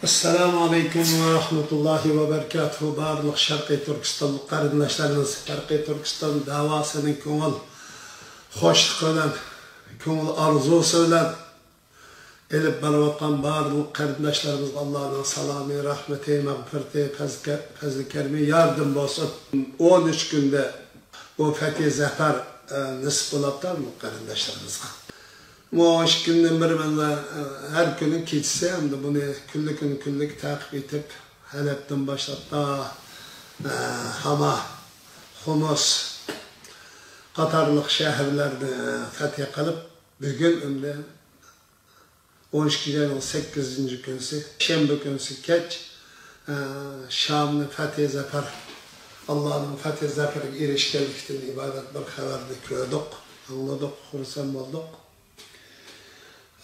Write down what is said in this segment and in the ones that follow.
Assalamu alaikum ve rahmetullahi ve berekatuhu. Barlık Şarkı Türkistan kardeşlerimiz, Şarkı Türkistan davasının köngül hoşluğuyla, köngül arzusuyla elip barvatkan barlık kardeşlerimiz Allah'ın salamı, rahmeti, mağfireti, fezli kerimi yardım olsun. 13 günde o fethi zafer nisip olaptan bu kardeşlerimizle. Bu 13 günden beri ben her günün keçisi hem de bunu küllük takip edip Halep'ten başlayıp Hama, Humus, Katarlık şehirlerde fethi kılıp bugün 13 gecenin 8. günüsü, Şembe günüsü geç Şam'ın fethi zafer, Allah'ın fethi zafer'e erişkenlikten ibadet bir haberde gördük, anladık, hursan olduk.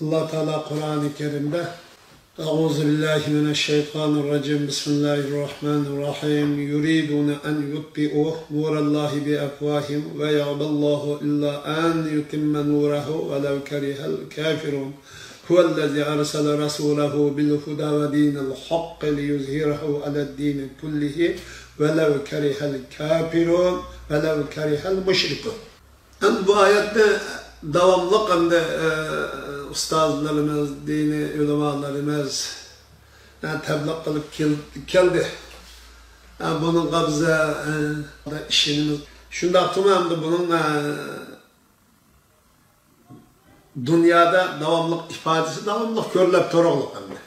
Allah Teala Kur'an-ı Kerim'de Euzubillahimineşşeytanirracim Bismillahirrahmanirrahim Yuridune en yutbi'uh nurallahi bi efvahim ve ya'ballahu illa en yutimme nurehu ve lev kerihel kafirun huvellezi arsale rasulahu bil huda ve dinil haqqi liyuzhirahu ale'd-dini kullihi ve lev kerihel kafirun ve lev kerihel müşrikun. Bu ayette devamlı hem de ustazlarımız, dini ulemalarımız tebliğ kılıp geldi. Bunun kabza işimiz. Şunda hem de bunun dünyada devamlılık ifadesi devamlılık görülüp duruluk hem de.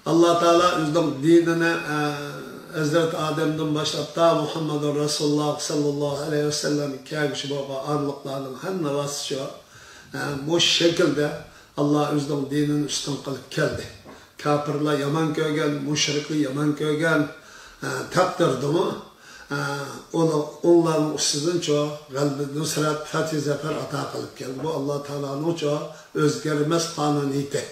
Allah Teala özüm dinine Hazreti Adem'den başlayıp da Muhammed Resulullah sallallahu aleyhi ve sellem kâgişi baba arlıklarının her nevası şu. Bu şekilde Allah özüm dininin üstün kılıp geldi. Kafirler yaman kögen, müşrikli yaman kögen takdirdi mi? Onların üstünden çoğu kalbi nusret, fethi zafer ata kılıp geldi. Bu Allah Teala'nın çoğu özgermez kanuniyeti.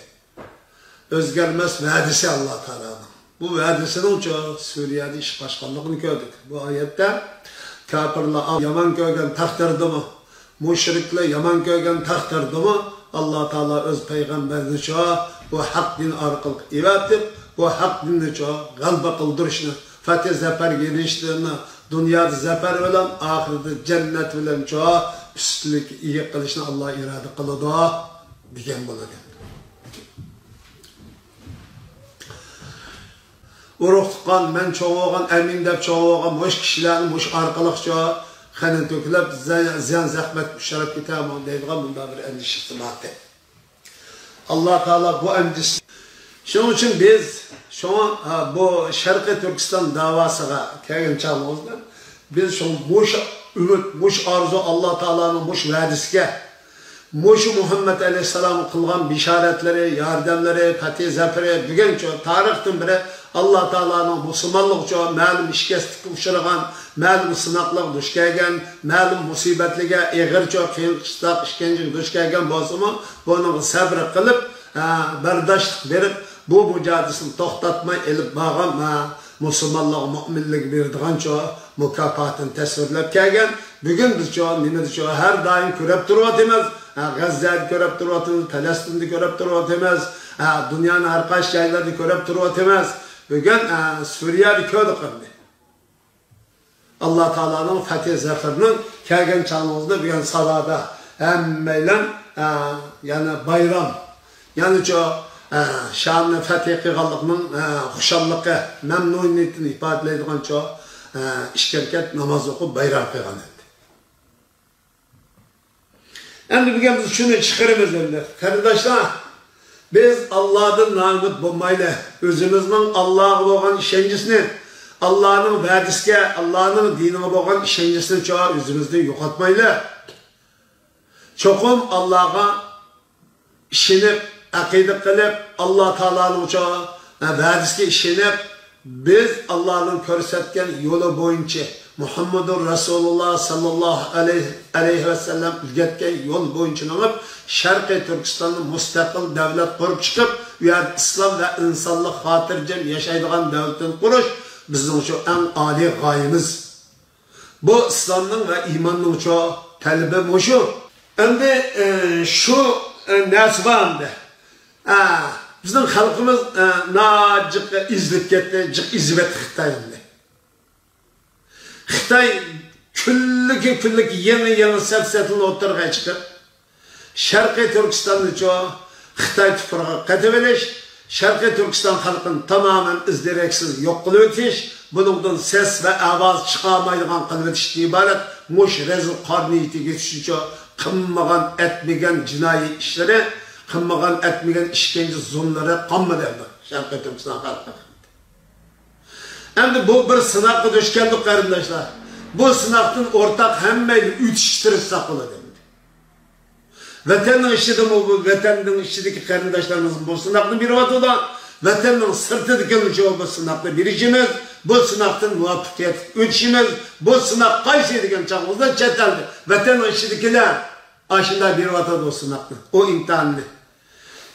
Özgermez vadisi Allah Teala'nın. Bu vadisinin çoğu Suriye'de iş başkanlığını gördük. Bu ayette kafirler yaman kögen takdirdi mi? Müşrikler yaman kögen takdirdi mi? Allah Teala öz peygamberini çoğu bu hak din arkalık ivatip, bu hak dinini çoğu galba kıldırışını, fethi zafer geliştiğini, dünyada zafer olan, ahirette cennet olan çoğu üstlük iyi kılışını Allah irade kılıdı diyen buladı. Uruq tuqqan, men çoğuğun, emin dep çoğuğun, muş kişilerin, muş arkalık çoğu, xanin tökülüp, ziyan zahmet müşerref kitabı deydiğen bunda bir endişesi madde. Allah Teala bu endişesi. Şunun için biz, bu Şarkı Türkistan davasına kelgen çağımızda, biz şu muş ümit, muş arzu Allah Teala'nın muş vadisiga, muş Muhammed Aleyhisselam kılgan bişaretleri, yardımları, fethi zaferi, bugün çoğu tarihten biri Allah Teala'nın Müslümanlık çoğu məlum işkestik uçurgan, məlum sınaqlık duş kelgen, məlum musibetlige, eğir çoğu kıyın kışlaq işkencin duş kelgen bozumu, bunun sabrı kılıp, berdaşlık verip, bu mücadelesini toxtatmay elip bağam, Müslümanlık, müminlik verdiğin çoğu mükafatını tesvirlep kelgen, bugün biz çoğu, nimiz çoğu her daim körep durvatımız, Gazze'de körep durvatımız, Palestin'de körep durvatımız, dünyanın her kaç yerlerde körep durvatımız, bugün Suriye'de köydük hem. Allah Teala'nın fethi zaferinin kelgen çağımızda bugün salada emmeyle yani bayram, yani çoğu Şam'ın fethi kıygallıkının hoşallığı, memnuniyetini ifade edilen çoğu işkerket namaz okup bayram kıygan etti. Şimdi bugün biz şunu çıkarımız öyle. Kardeşler, biz Allah'ın namıt bulmayla, özümüzün Allah'a olan işencisini, Allah'ın verdisine, Allah'ın dinine olan işencisini çoğu özümüzden yokatmayla, çokum Allah'a işenip, akide kılıp, Allah Teala'nın çoğu verdisine işenip, biz Allah'ın körsetken yolu boyunca Muhammedur Resulullah sallallahu aleyhi ve sellem ülgetken yol boyunca alıp Şarkı Türkistan'ın müstakil devlet kurup çıkıp İslam ve insanlık hatırcem yaşaydığın devletin kuruş bizim şu en âli gayemiz. Bu İslam'ın ve imanın çoğu talebi bu şu. Şimdi şu nesbanda Bizning xalqimiz najiqqa izlib ketdi, jiq izbet Xitoyni. Xitoy kunlik yangi safsatini o'tirg'a chiqib, Sharqiy Turkistonni Xitoy tuprog'iga qatib olish, Sharqiy Turkiston xalqini tamoman izdiraksiz yo'q qilib o'tish, buningdan ses va ovoz chiqarmaydigan qilib o'tishdan iborat mush rezil qorniyatiga tushishi qilmagan etmagan jinoiy ishlari, qilmagan etmagan ishkenci zulmlari qolmadi Sharqiy Turkiston xalqi. Endi bu bir sınavga duch keldik qarindoshlar. Bu sınavdan o'rtaq hammayni o'tishtirsak bo'ladi. Vatanning ishida bu vatanning ishidagi qarindoshlarimiz bu sınavni beryapti. Vatanning sirtidagi bu sınavni berishimiz, bu sınavdan muvaffaqiyat o'tishimiz, bu sınav qaysi degan chog'imizda chet elda vatanning ishidagilar ashunda beryapti bu sınavni, o imtihonni.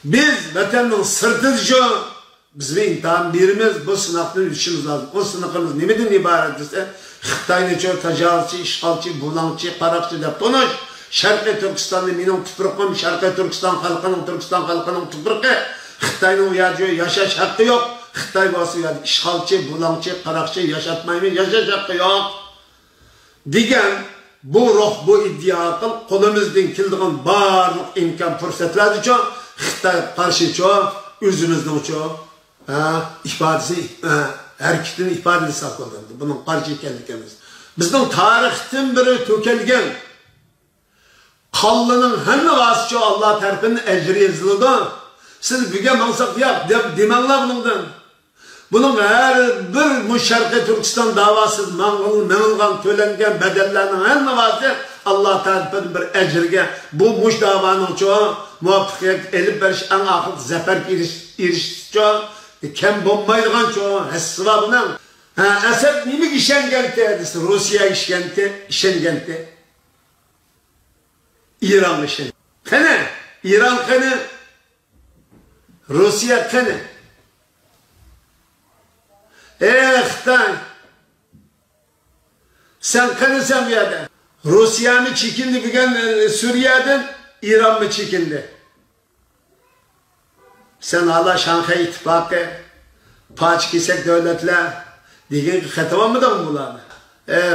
Biz vatanning sirtida biz bir imtihan birimiz bu sınavdan ötüşümüz lazım. O sınavımız nemeden ibaret ise Xitoyni tajovuzchi, ishg'olchi, bulangchi, qaroqchi deb to'nish, Sharqiy Turkistonni mening tuprog'im, Sharqiy Turkiston xalqining tuprog'i, Xitoyning u yerda yashash haqqi yo'q. Xitoy bo'lsa u yerda ishg'olchi, bulangchi, qaroqchi yashatmaymiz, yashash haqqi yo'q degan bu ruh, bu iddia qilib qo'limizdan keladigan barliq imkon fursatlar uchun Xitoy qarshi o'zimizning ifadesi, hareketini ifadesi saklandı. Bunun karşı ekanligimiz. Bizning tarixdan biri to'kilgan qonlining hamma vosita Alloh tarafidan ajri yoziladi. Siz buga mansab yo'q deb demanglar bundan. Buning har bir Sharqiy Turkiston davosiz ma'lum to'langan bedellarning hamma vosita Alloh tarafidan bir ajrga bu mush davoning muvaffaqiyat elib berish eng oxir zafarga erishish kim bo'lmaydigan hesabından Esed nimek işengente, Rusya işengente, İran işengente. Kene, İran kene, Rusya kene. Xitoy, sen kene sen bir yerde. Rusya mı çekindi bugün Suriye'den, İran mı çekindi? Sen hala Şanghay İttifakı, Paçkisak devletler, degen xatava mı da bunlar?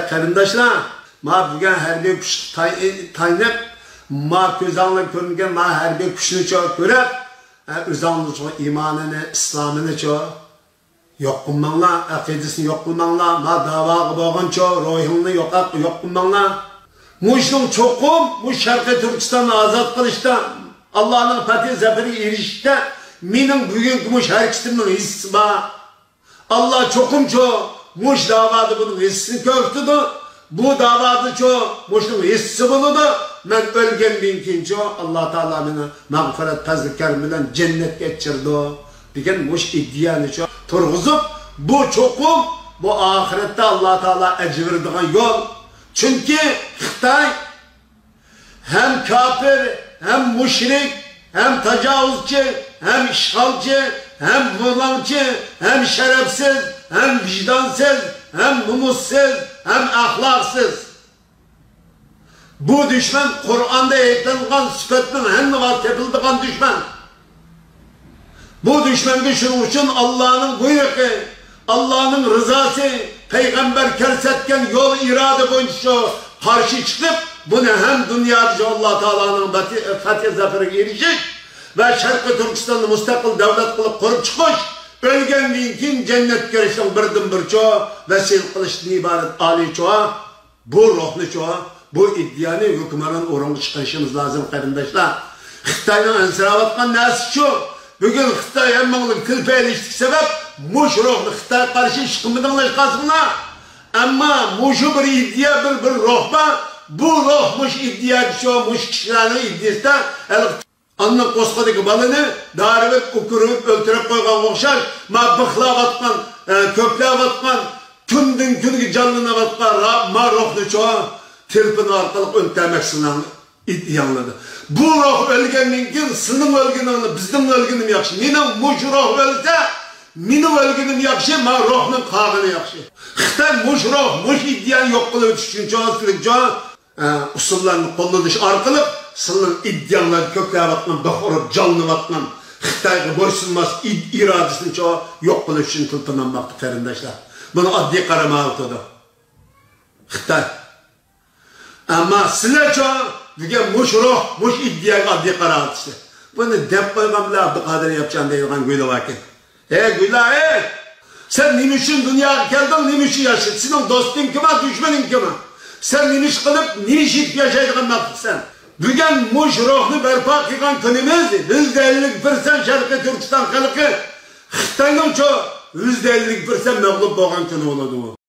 Qarindoshlar, ma bugün harbiy kuch taynab, ma ko'zanglar ko'ringan ma harbiy kuchni ko'rib, o'zingizning iymonini, islomini yo'q qilmanglar, aqidasini yo'q qilmanglar, ma da'voga bo'lgan ruhingni yo'q qilmanglar. Mushning cho'qim, bu Sharqiy Turkistonni ozod qilishda, Allohning fatih zafariga erishishda mening bugungi mush harakatimning hissisi bor. Allah çokumço muş davada bunun hissini köftüdü. Bu davada muşun hissisi buludu. Men ölgen binkinço Allah Teala beni mağfiret tazlikler bilen cennet geçirdi. Degen muş iddiyanı turguzup bu çokum bu ahirette Allah Teala ecvirdiğin yol. Çünkü Xitoy hem kafir hem müşrik hem tecavüzçi hem işgalci hem bulançı, hem şerefsiz, hem vicdansız, hem numussuz, hem ahlaksız. Bu düşman Kur'an'da ayetlengan sıfatının hem var tepildiğin düşman. Bu düşman şunun için Allah'ın buyruğu, Allah'ın rızası, Peygamber kersetken yol irade boyunca karşı çıkıp bunu hem dünyada Allah Teala'nın fatih zaferine erişecek ve Sharqiy Turkiston'u müstakil devlet kılıp kurup çıkış, ölgenliğin kim cennet görüşten birden bir vesil kılıştan ibaret Ali bu ruhlu bu iddianı hükümetin orunu çıkarışımız lazım qarindoshlar. Xitoyning ensiravatgan narsa bugün Xitoy hammaning tilpaylishdiki sebep mush ruhni Xitoy qarshi ish qilmadinglar qasminglar. Ammo mushu bir iddia bir ruh bor. Bu ruh mush iddiachi mush kishilarning iddiasida anna qo'sqadagi balani darib ukurib o'ltirib qo'ygan o'xshar, ma bixlayotgan, ko'playotgan, kundan kunga jonlanayotgan ma ruhni telefon orqali o'ltamoqchilar iddialadi. Bu ruh o'lgandan keyin sening o'lganingni bizning o'lganim yaxshi. Mening mush ruh o'lsa, mening o'lganim yaxshi, ma ruhning qog'ini yaxshi. Xitoy mush ruh, mush iddiyani yo'q qilib o'tish uchun usullarni qo'llanish orqali sizning iddialar ko'playotgan, baxorib jonlanayotgan Xitoyga bo'ysunmas irodasini yo'q qilish uchun tilpinlanmoqda qarindoshlar. Buni oddiy qaramaqdi. Xitoy. Ammo sizlar degan mushroq, mush iddiyaga oddiy qarayapti. Buni deb qo'yganlar Abduqodir Yapchan deydigan Gulov aka. Gulov, sen nima uchun dunyoga kelding, nima uchun yashading? Sening do'sting kim, dushmaning kim? Sen nima ish qilib, nima ish etib yashaydigan maqsadsan? Bugun mushroqni barpo qilgan kunimiz %50% Sharqiy Turkiston xalqi Xitoyning %50% mag'lub bo'lgan kuni bo'ladi.